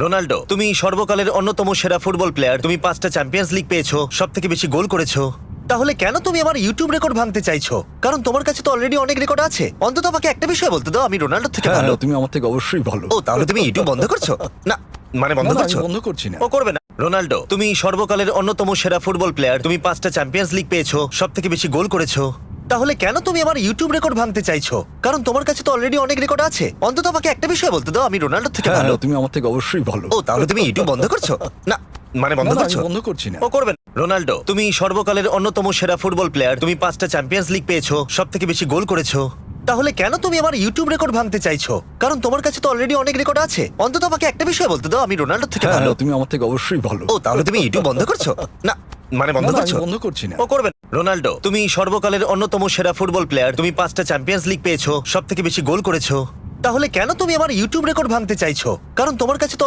Ronaldo, তুমি সর্বকালের অন্যতম সেরা ফুটবল প্লেয়ার। তুমি 5টা চ্যাম্পিয়ন্স লিগ পেয়েছো, সব থেকে বেশি গোল করেছো। তাহলে কেন তুমি আমার ইউটিউব রেকর্ড ভাঙতে চাইছো? কারণ তোমার কাছে তো অলরেডি অনেক রেকর্ড আছে। অন্তত আমাকে একটা বিষয় বলতে দাও, আমি রোনাল্ডো থেকে ভালো। তুমি আমার থেকে অবশ্যই ভালো। ও, তাহলে তুমি ইউটিউব বন্ধ করছো? না, মানে বন্ধ না, না, করছো? আমি বন্ধ করছি না। ও করবে না। রোনাল্ডো, তুমি সর্বকালের অন্যতম সেরা ফুটবল প্লেয়ার। তুমি 5টা চ্যাম্পিয়ন্স লিগ পেয়েছো, সব থেকে বেশি গোল করেছো। তাহলে কেন তুমি আমার ইউটিউব রেকর্ড ভাঙতে চাইছো? কারণ তোমার কাছে তো অলরেডি অনেক রেকর্ড আছে। অন্তত আমাকে একটা বিষয় বলতে দাও, আমি রোনাল্ডো থেকে ভালো। তুমি আমার থেকে অবশ্যই ভালো। ও, তাহলে তুমি ইউটিউব বন্ধ করছো? না, মানে বন্ধ না, না, করছো? আমি বন্ধ করছি না। ও করবে না। রোনাল্ডো, তুমি সর্বকালের অন্যতম সেরা ফুটবল প্লেয়ার। তুমি 5টা চ্যাম্পিয়ন্স লিগ পেয়েছো, সব থেকে বেশি গোল করেছো। তাহলে কেন তুমি আমার ইউটিউব রেকর্ড ভাঙতে চাইছো? কারণ তোমার কাছে তো অলরেডি অনেক রেকর্ড আছে। অন্তত আমাকে একটা বিষয় বলতে দাও, আমি রোনাল্ডো থেকে ভালো। তুমি আমার থেকে অবশ্যই ভালো। ও, তাহলে তুমি ইউটিউব বন্ধ করছো? না, মানে বন্ধ না, না, করছো? আমি বন্ধ করছি না। ও করবে না। রোনাল্ডো, তুমি সর্বকালের অন্যতম সেরা ফুটবল প্লেয়ার। তুমি 5টা চ্যাম্পিয়ন্স লিগ পেয়েছো, সব থেকে বেশি গোল করেছো। তাহলে কেন তুমি আমার ইউটিউব রেকর্ড ভাঙতে চাইছো? কারণ তোমার কাছে তো